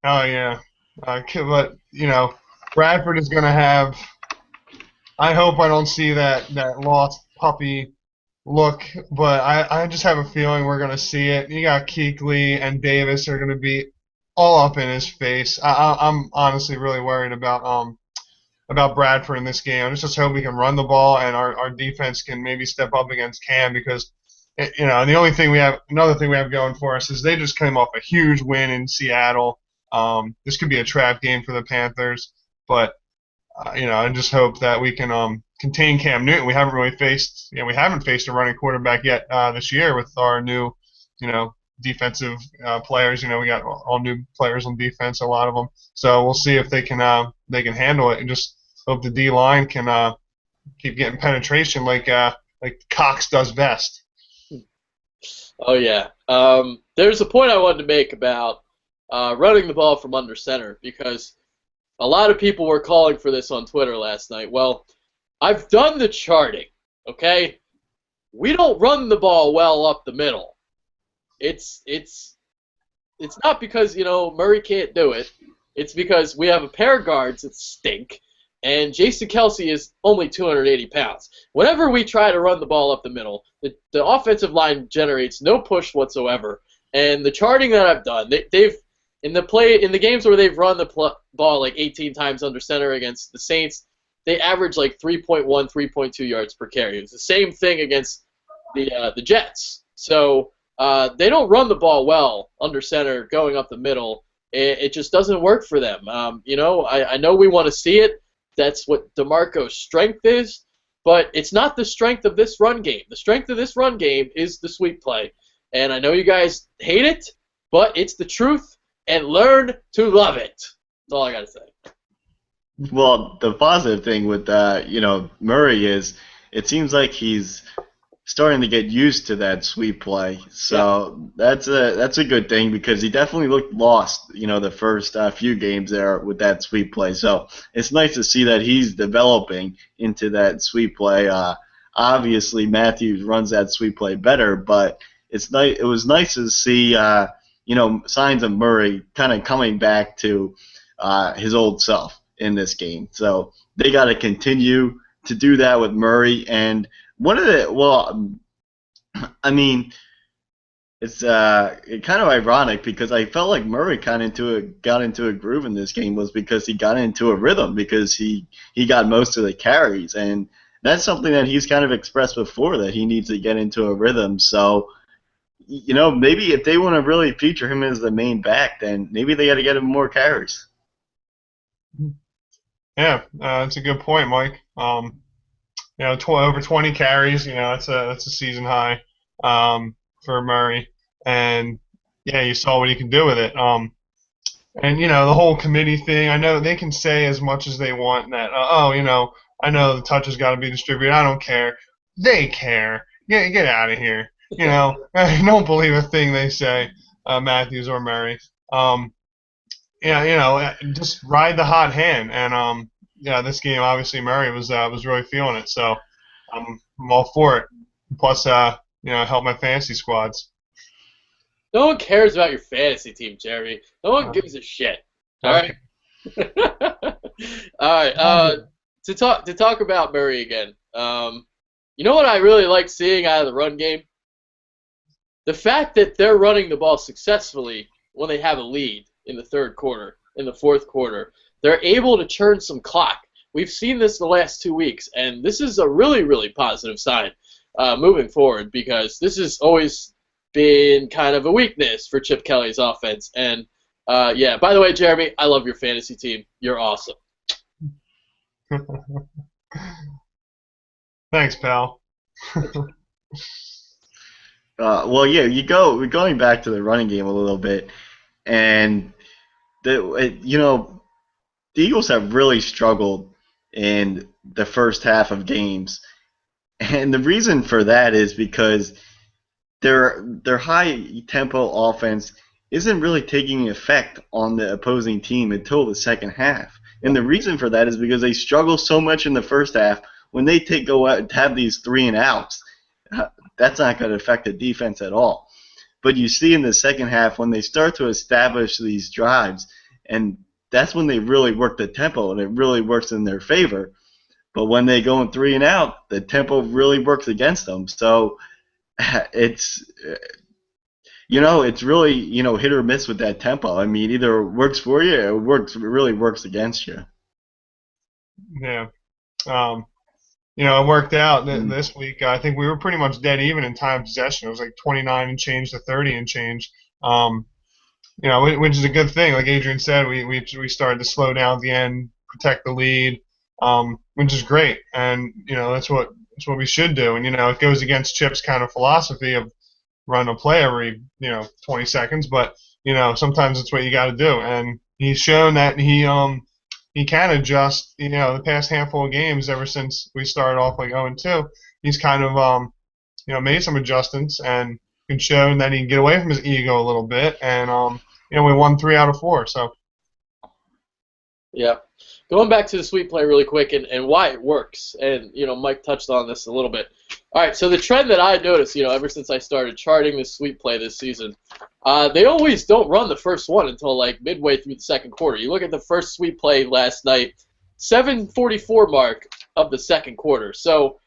Oh yeah, but Bradford is going to have. I hope I don't see that lost puppy look, but I just have a feeling we're going to see it. You got Kuechly and Davis are going to be all up in his face. I'm honestly really worried about Bradford in this game. I just hope we can run the ball and our defense can maybe step up against Cam because the only thing another thing we have going for us is they just came off a huge win in Seattle. This could be a trap game for the Panthers, but I just hope that we can contain Cam Newton. We haven't faced a running quarterback yet this year with our new, defensive players. We got all new players on defense, a lot of them. So we'll see if they can handle it, and just hope the D line can keep getting penetration like Cox does best. Oh yeah. There's a point I wanted to make about running the ball from under center because a lot of people were calling for this on Twitter last night. Well, I've done the charting, okay? We don't run the ball well up the middle. It's not because, Murray can't do it. It's because we have a pair of guards that stink, and Jason Kelsey is only 280 pounds. Whenever we try to run the ball up the middle, the offensive line generates no push whatsoever. And the charting that I've done, they've in the games where they've run the ball like 18 times under center against the Saints, they average like 3.1, 3.2 yards per carry. It was the same thing against the Jets. So they don't run the ball well under center going up the middle. It just doesn't work for them. I know we want to see it. That's what DeMarco's strength is, but it's not the strength of this run game. The strength of this run game is the sweep play. And I know you guys hate it, but it's the truth. And learn to love it. That's all I got to say. Well, the positive thing with Murray is it seems like he's starting to get used to that sweep play. So that's a good thing because he definitely looked lost, the first few games there with that sweep play. So it's nice to see that he's developing into that sweep play. Obviously, Matthews runs that sweep play better, but it was nice to see signs of Murray kind of coming back to his old self in this game. So they got to continue to do that with Murray. And it's kind of ironic because I felt like Murray got into a groove in this game was because he got into a rhythm because he got most of the carries. And that's something that he's kind of expressed before, that he needs to get into a rhythm. So maybe if they want to really feature him as the main back, then maybe they got to get him more carries. Yeah, that's a good point, Mike. Over 20 carries, that's a season high for Murray, and yeah, you saw what he can do with it. And the whole committee thing. I know they can say as much as they want that. I know the touch has got to be distributed. I don't care. They care. Get out of here. I don't believe a thing they say, Matthews or Murray. Just ride the hot hand. And this game obviously Murray was really feeling it. So I'm all for it. Plus, help my fantasy squads. No one cares about your fantasy team, Jeremy. No one gives a shit. All right. All right. To talk about Murray again. You know what I really like seeing out of the run game? The fact that they're running the ball successfully when they have a lead in the third quarter, in the fourth quarter. They're able to churn some clock. We've seen this the last 2 weeks, and this is a really, really positive sign moving forward because this has always been kind of a weakness for Chip Kelly's offense. And, by the way, Jeremy, I love your fantasy team. You're awesome. Thanks, pal. we're going back to the running game a little bit, and the Eagles have really struggled in the first half of games, and the reason for that is because their high tempo offense isn't really taking effect on the opposing team until the second half. And the reason for that is because they struggle so much in the first half. When they go out and have these 3-and-outs, that's not going to affect the defense at all. But you see in the second half when they start to establish these drives, and that's when they really work the tempo, and it really works in their favor. But when they go in 3-and-out, the tempo really works against them. So it's it's really hit or miss with that tempo. I mean, either it works for you, or it really works against you. Yeah. It worked out this week. I think we were pretty much dead even in time possession. It was like 29 and change to 30 and change. Which is a good thing. Like Adrian said, we started to slow down at the end, protect the lead, which is great. And that's what we should do. And it goes against Chip's kind of philosophy of run a play every 20 seconds. But sometimes it's what you got to do. And he's shown that he can adjust. The past handful of games ever since we started off like 0-2, he's kind of made some adjustments and can show that he can get away from his ego a little bit. And we won 3 out of 4. So yeah, going back to the sweep play really quick and why it works. And Mike touched on this a little bit. All right, so the trend that I noticed, ever since I started charting the sweep play this season, they always don't run the first one until like midway through the second quarter. You look at the first sweep play last night, 7:44 mark of the second quarter. So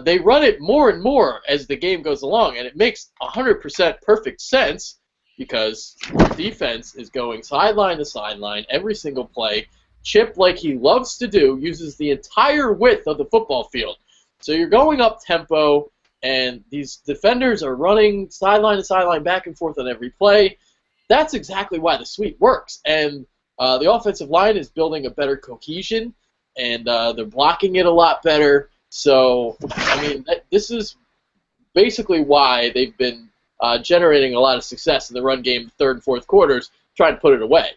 they run it more and more as the game goes along, and it makes 100% perfect sense because the defense is going sideline to sideline every single play. Chip, like he loves to do, uses the entire width of the football field. So you're going up tempo, and these defenders are running sideline to sideline, back and forth on every play. That's exactly why the sweep works. And the offensive line is building a better cohesion, and they're blocking it a lot better. So, I mean, this is basically why they've been generating a lot of success in the run game, third and fourth quarters, trying to put it away.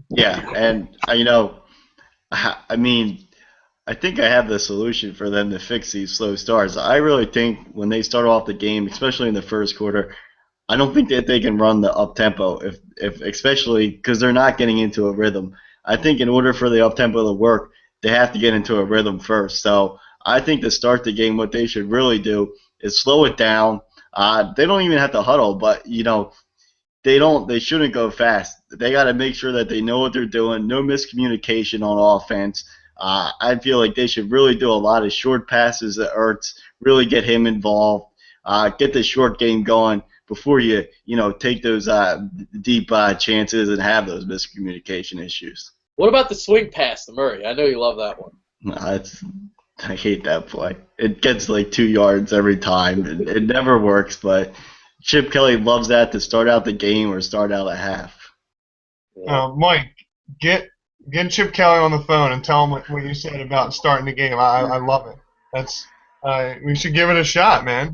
Yeah, and I mean, I think I have the solution for them to fix these slow starts. I really think when they start off the game, especially in the first quarter, I don't think that they can run the up tempo, if especially because they're not getting into a rhythm. I think in order for the up tempo to work, they have to get into a rhythm first. So I think to start the game, what they should really do is slow it down. They don't even have to huddle, but they shouldn't go fast. They got to make sure that they know what they're doing. No miscommunication on offense. I feel like they should really do a lot of short passes to Ertz, really get him involved, get the short game going before you take those deep chances and have those miscommunication issues. What about the swing pass to Murray? I know you love that one. I hate that play. It gets like 2 yards every time. It never works, but Chip Kelly loves that to start out the game or start out a half. Mike, get Chip Kelly on the phone and tell him what you said about starting the game. I love it. That's we should give it a shot, man.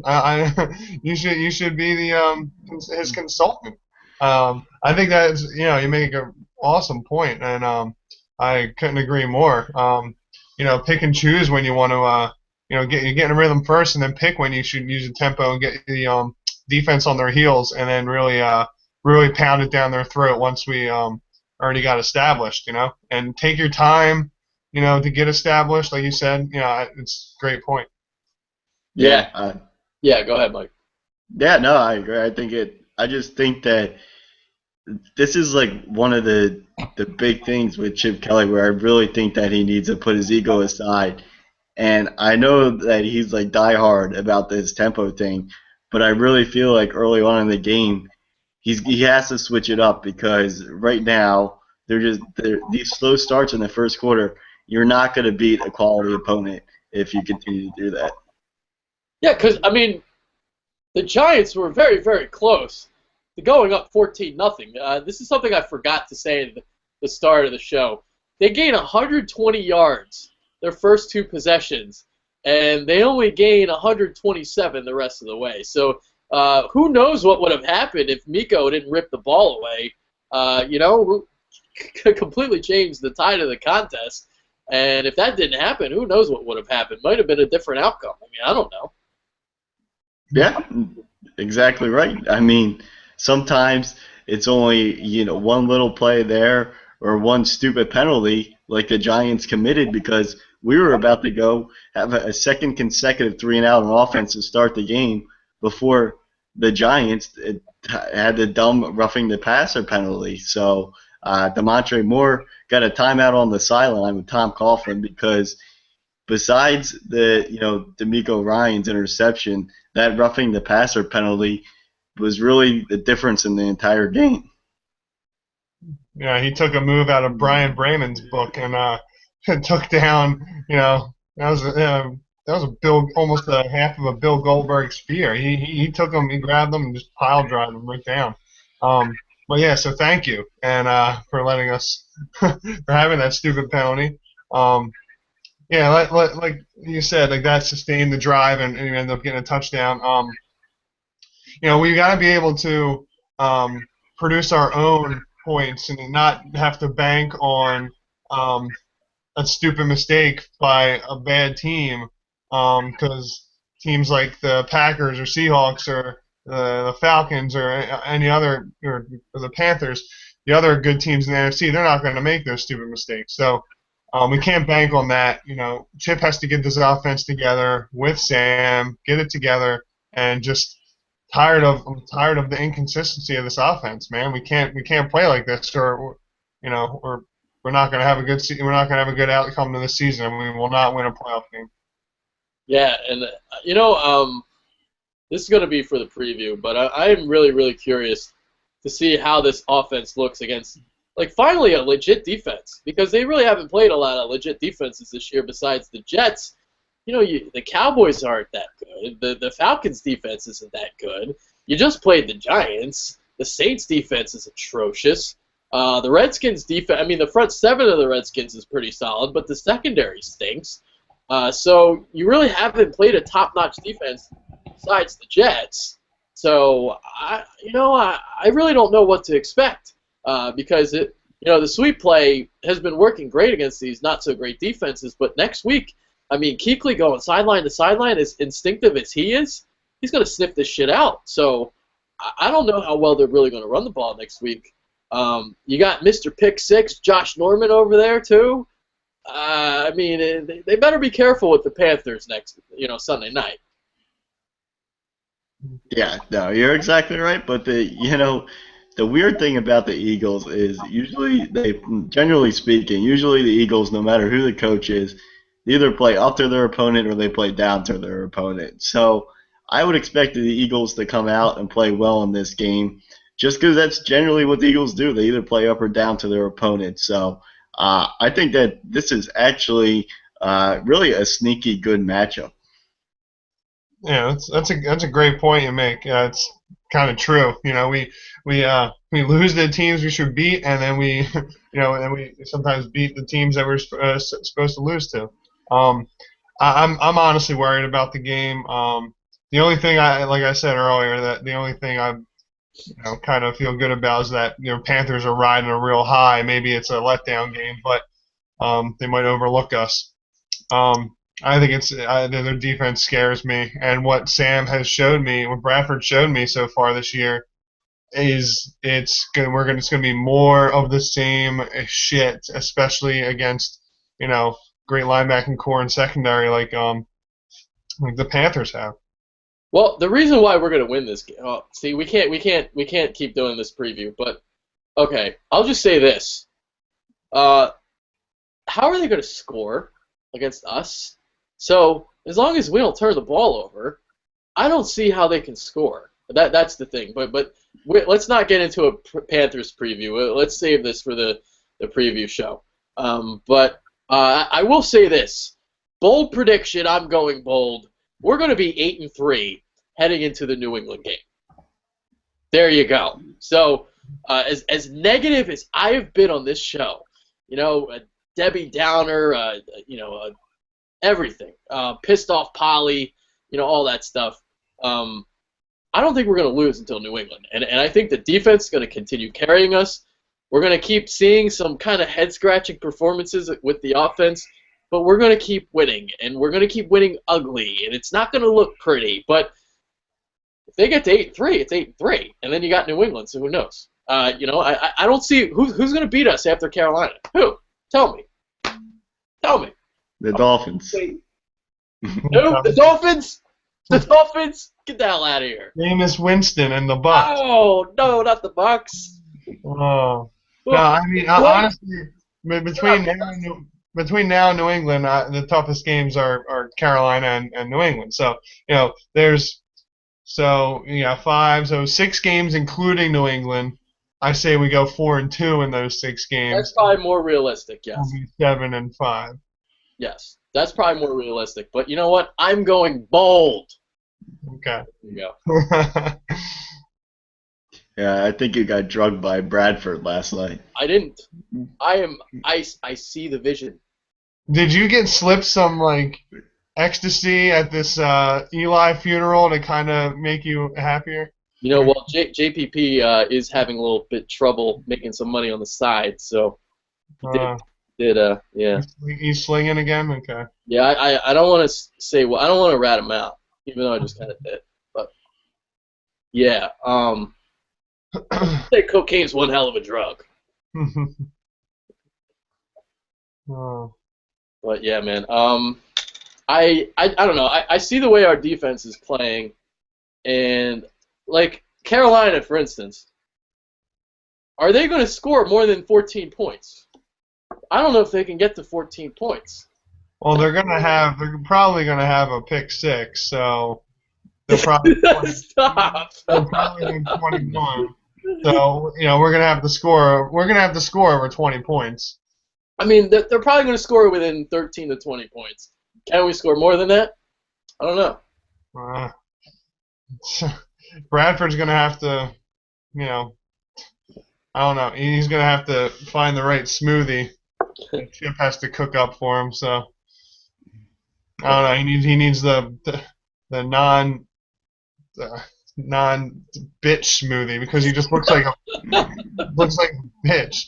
You should be the his consultant. I think that's you make an awesome point, and I couldn't agree more. Pick and choose when you want to get in a rhythm first, and then pick when you should use the tempo and get the defense on their heels, and then really pound it down their throat once we already got established, and take your time, to get established. Like you said, it's a great point. Yeah. Yeah, go ahead, Mike. Yeah, no, I agree. I just think that this is like one of the big things with Chip Kelly where I really think that he needs to put his ego aside. And I know that he's like diehard about this tempo thing, but I really feel like early on in the game, he has to switch it up because right now these slow starts in the first quarter. You're not going to beat a quality opponent if you continue to do that. Yeah, because I mean, the Giants were very, very close to going up 14-0. This is something I forgot to say at the start of the show. They gained 120 yards their first 2 possessions, and they only gained 127 the rest of the way. So who knows what would have happened if Miko didn't rip the ball away? Could completely change the tide of the contest. And if that didn't happen, who knows what would have happened? Might have been a different outcome. I mean, I don't know. Yeah, exactly right. I mean, sometimes it's only, one little play there or one stupid penalty like the Giants committed because we were about to go have a second consecutive 3-and-out on offense to start the game before the Giants had the dumb roughing the passer penalty. So Demontre Moore got a timeout on the sideline with Tom Coughlin because besides the D'Amico Ryan's interception, that roughing the passer penalty was really the difference in the entire game. Yeah, he took a move out of Brian Brayman's book and took down. That was a Bill, almost a half of a Bill Goldberg spear. He took him, he grabbed him, and just pile drive him right down. But yeah, so thank you and for letting us for having that stupid penalty. Yeah, like you said, like that sustained the drive and you end up getting a touchdown. We got to be able to produce our own points and not have to bank on a stupid mistake by a bad team, because teams like the Packers or Seahawks or the Falcons or any other or the Panthers, the other good teams in the NFC, they're not going to make those stupid mistakes. So we can't bank on that. Chip has to get this offense together with Sam, get it together, and just I'm tired of the inconsistency of this offense, man. We can't play like this, or we're not going to have a good we're not going to have a good outcome to the season, and we will not win a playoff game. Yeah, and this is going to be for the preview, but I am really, really curious to see how this offense looks against, like, finally a legit defense, because they really haven't played a lot of legit defenses this year besides the Jets. The Cowboys aren't that good. The Falcons' defense isn't that good. You just played the Giants. The Saints' defense is atrocious. The Redskins' defense, I mean, the front seven of the Redskins is pretty solid, but the secondary stinks. So you really haven't played a top-notch defense besides the Jets. So I really don't know what to expect because the sweep play has been working great against these not-so-great defenses, but next week, I mean, Kuechly going sideline to sideline, as instinctive as he is, he's going to sniff this shit out. So I don't know how well they're really going to run the ball next week. You got Mr. Pick Six, Josh Norman over there too. I mean, they better be careful with the Panthers next, Sunday night. Yeah, no, you're exactly right. But the weird thing about the Eagles is generally speaking, usually the Eagles, no matter who the coach is, they either play up to their opponent or they play down to their opponent. So I would expect the Eagles to come out and play well in this game, just because that's generally what the Eagles do. They either play up or down to their opponent. So I think that this is actually really a sneaky good matchup. Yeah, that's a great point you make. It's kind of true. We lose the teams we should beat, and then we we sometimes beat the teams that we're supposed to lose to. I'm honestly worried about the game. The only thing like I said earlier, that the only thing I kind of feel good about is that Panthers are riding a real high. Maybe it's a letdown game, but they might overlook us. I think their defense scares me, and what Sam has showed me, what Bradford showed me so far this year, is it's going to be more of the same shit, especially against great linebacking core and secondary like the Panthers have. Well, the reason why we're going to win this game, see, we can't keep doing this preview, but okay, I'll just say this: how are they going to score against us? So as long as we don't turn the ball over, I don't see how they can score. That's the thing. But let's not get into a Panthers preview. Let's save this for the preview show. But I will say this: bold prediction. I'm going bold. We're going to be 8-3 heading into the New England game. There you go. So as negative as I have been on this show, Debbie Downer, everything, pissed off Polly, all that stuff. I don't think we're going to lose until New England, and I think the defense is going to continue carrying us. We're going to keep seeing some kind of head-scratching performances with the offense, but we're going to keep winning, and we're going to keep winning ugly, and it's not going to look pretty. But If they get to 8-3, it's 8-3, and then you got New England. So who knows? I don't see who's going to beat us after Carolina. Who? Tell me. Tell me. The Dolphins. Who? The Dolphins? The Dolphins? Get the hell out of here. Jameis Winston and the Bucks. Oh no, not the Bucks. Oh. No, I mean honestly, between now and New England, the toughest games are Carolina and New England. So there's 6 games including New England. I say we go 4-2 in those 6 games. That's probably more realistic. Yes. We'll be 7-5. Yes, that's probably more realistic. But you know what? I'm going bold. Okay. There you go. Yeah, I think you got drugged by Bradford last night. I didn't. I see the vision. Did you get slipped some ecstasy at this Eli funeral to kind of make you happier? Well, JPP is having a little bit trouble making some money on the side, so he did yeah. He's slinging again? Okay. Yeah, I don't want to say, well, I don't want to rat him out, even though I just kind of did. But yeah, I say cocaine's one hell of a drug. Oh. But yeah, man. I don't know. I see the way our defense is playing, and like Carolina, for instance, are they going to score more than 14 points? I don't know if they can get to 14 points. Well, they're probably gonna have a pick 6, so they're probably Stop. they're probably 21. So we're gonna have to score. We're gonna have to score over 20 points. I mean, they're probably going to score within 13 to 20 points. Can we score more than that? I don't know. Bradford's going to have to, I don't know. He's going to have to find the right smoothie that Chip has to cook up for him. So I don't know. He needs the non bitch smoothie because he just looks like a bitch,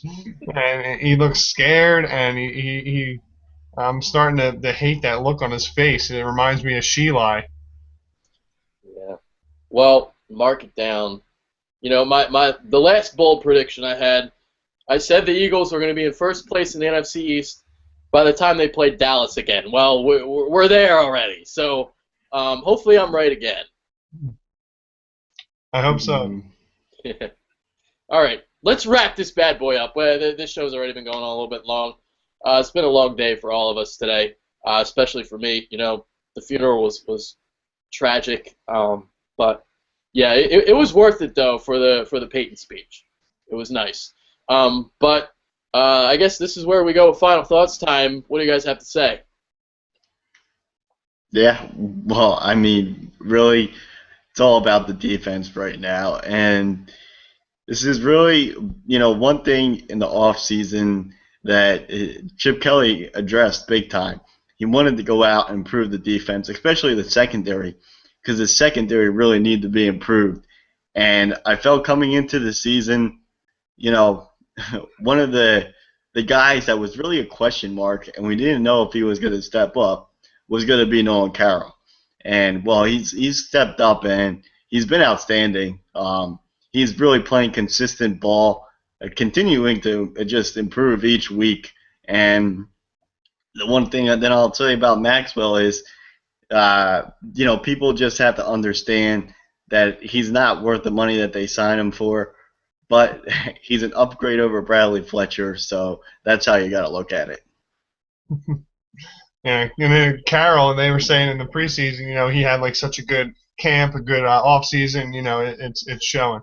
and he looks scared, and I'm starting to hate that look on his face. It reminds me of Sheli. Yeah. Well, mark it down. The last bold prediction I had, I said the Eagles were going to be in first place in the NFC East by the time they played Dallas again. Well, we're there already, so hopefully I'm right again. I hope so. All right, let's wrap this bad boy up. Well, this show's already been going on a little bit long. It's been a long day for all of us today, especially for me. The funeral was tragic, but yeah, it was worth it though for the Peyton speech. It was nice. But I guess this is where we go with final thoughts time. What do you guys have to say? Yeah, well, I mean, really, it's all about the defense right now, and this is really, one thing in the off season that Chip Kelly addressed big time. He wanted to go out and improve the defense, especially the secondary, because the secondary really needed to be improved. And I felt coming into the season, one of the guys that was really a question mark, and we didn't know if he was going to step up, was going to be Nolan Carroll. And, well, he's stepped up, and he's been outstanding. He's really playing consistent ball, continuing to just improve each week. And the one thing that I'll tell you about Maxwell is, people just have to understand that he's not worth the money that they sign him for, but he's an upgrade over Bradley Fletcher, so that's how you got to look at it. Yeah, and then Carroll, they were saying in the preseason, he had such a good camp, a good off season. It's showing.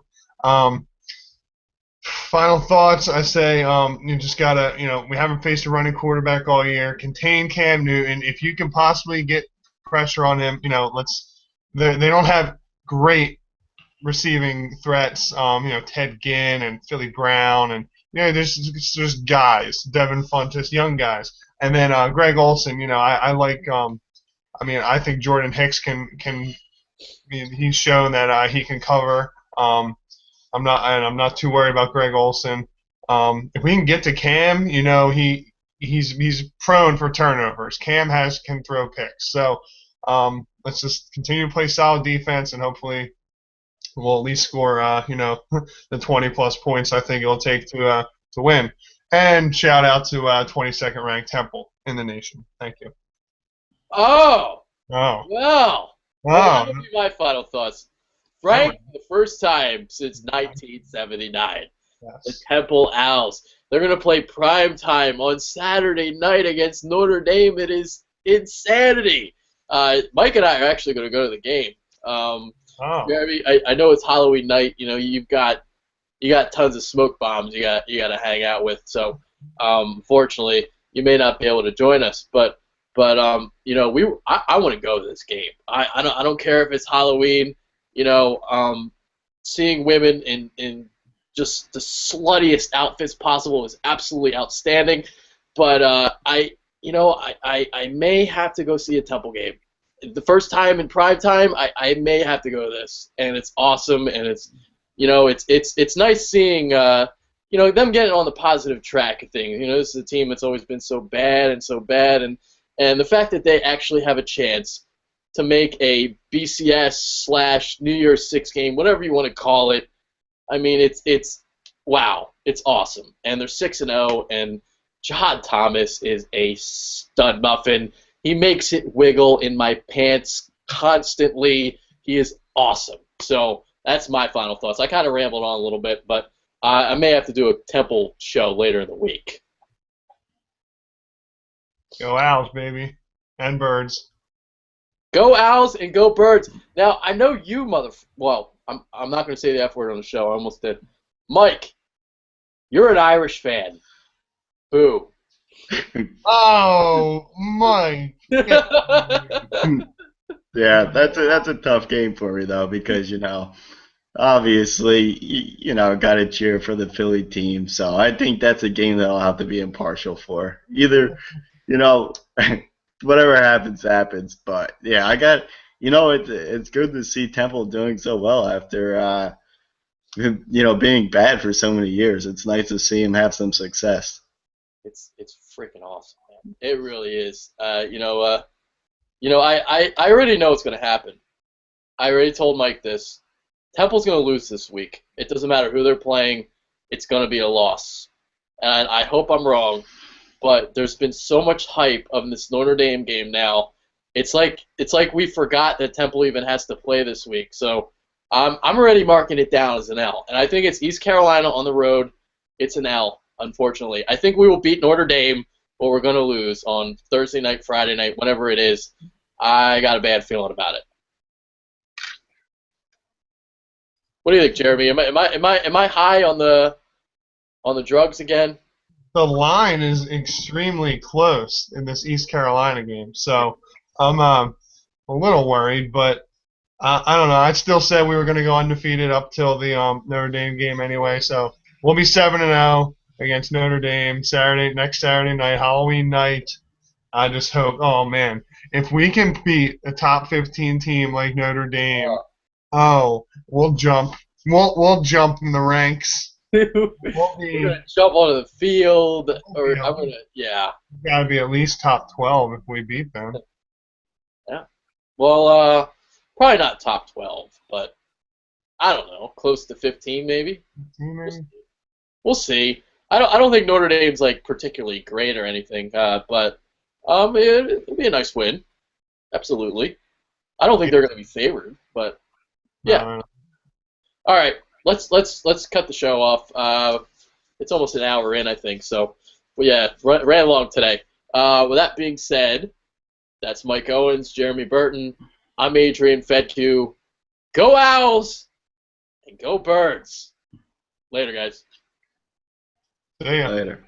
Final thoughts, I say, you just gotta, we haven't faced a running quarterback all year. Contain Cam Newton. If you can possibly get pressure on him, they don't have great receiving threats. Ted Ginn and Philly Brown, and there's guys, Devin Funchess, young guys. And then Greg Olsen, I like. I think Jordan Hicks can. He's shown that he can cover. I'm not too worried about Greg Olsen. If we can get to Cam, he's prone for turnovers. Cam can throw picks. So let's just continue to play solid defense, and hopefully we'll at least score, the 20-plus points I think it'll take to win. And shout out to 22nd ranked Temple in the nation. Thank you. Oh, Oh, well, oh, that would be my final thoughts. Frank, for the first time since 1979, the yes. Temple Owls. They're going to play prime time on Saturday night against Notre Dame. It is insanity. Mike and I are actually going to go to the game. Oh, Jeremy, I know it's Halloween night. You know, you got tons of smoke bombs you got to hang out with. So, unfortunately, you may not be able to join us. But I want to go to this game. I don't care if it's Halloween. You know, seeing women in just the sluttiest outfits possible is absolutely outstanding. But I may have to go see a Temple game. The first time in prime time, I may have to go to this, and it's awesome, and it's nice seeing them getting on the positive track of things. You know, this is a team that's always been so bad, and the fact that they actually have a chance to make a BCS / New Year's Six game, whatever you want to call it. I mean, it's wow, it's awesome, and they're 6-0, and Jahad Thomas is a stud muffin. He makes it wiggle in my pants constantly. He is awesome. So that's my final thoughts. I kind of rambled on a little bit, but I may have to do a Temple show later in the week. go Owls, baby, and Birds. Go Owls and go Birds. Now, I know you well, I'm not going to say the F word on the show. I almost did. Mike, you're an Irish fan. Boo. Oh, Mike. Yeah, that's a tough game for me though because obviously got to cheer for the Philly team. So I think that's a game that I'll have to be impartial for. Either you know whatever happens. But yeah, it's good to see Temple doing so well after being bad for so many years. It's nice to see him have some success. It's freaking awesome, man. It really is. I already know what's going to happen. I already told Mike this. Temple's going to lose this week. It doesn't matter who they're playing. It's going to be a loss. And I hope I'm wrong, but there's been so much hype of this Notre Dame game now. It's like we forgot that Temple even has to play this week. So I'm already marking it down as an L. And I think it's East Carolina on the road. It's an L, unfortunately. I think we will beat Notre Dame, but we're going to lose on Thursday night, Friday night, whenever it is. I got a bad feeling about it. What do you think, Jeremy? Am I high on the drugs again? The line is extremely close in this East Carolina game, so I'm a little worried, but I don't know. I still said we were going to go undefeated up till the Notre Dame game anyway, so we'll be 7-0 against Notre Dame next Saturday night, Halloween night. I just hope. Oh man, if we can beat a top 15 team like Notre Dame, we'll jump. We'll jump in the ranks. We're gonna jump onto the field, or I'm gonna, yeah. Got to be at least top 12 if we beat them. Yeah. Well, probably not top 12, but I don't know, close to 15 maybe. 15 maybe? We'll see. I don't think Notre Dame's like particularly great or anything, but it'll be a nice win. Absolutely. I don't think they're going to be favored, but yeah. All right, let's cut the show off. It's almost an hour in, I think. So, yeah, ran along today. With that being said, that's Mike Owens, Jeremy Burton. I'm Adrian Fedku. Go Owls and go Birds. Later, guys. See ya. Later.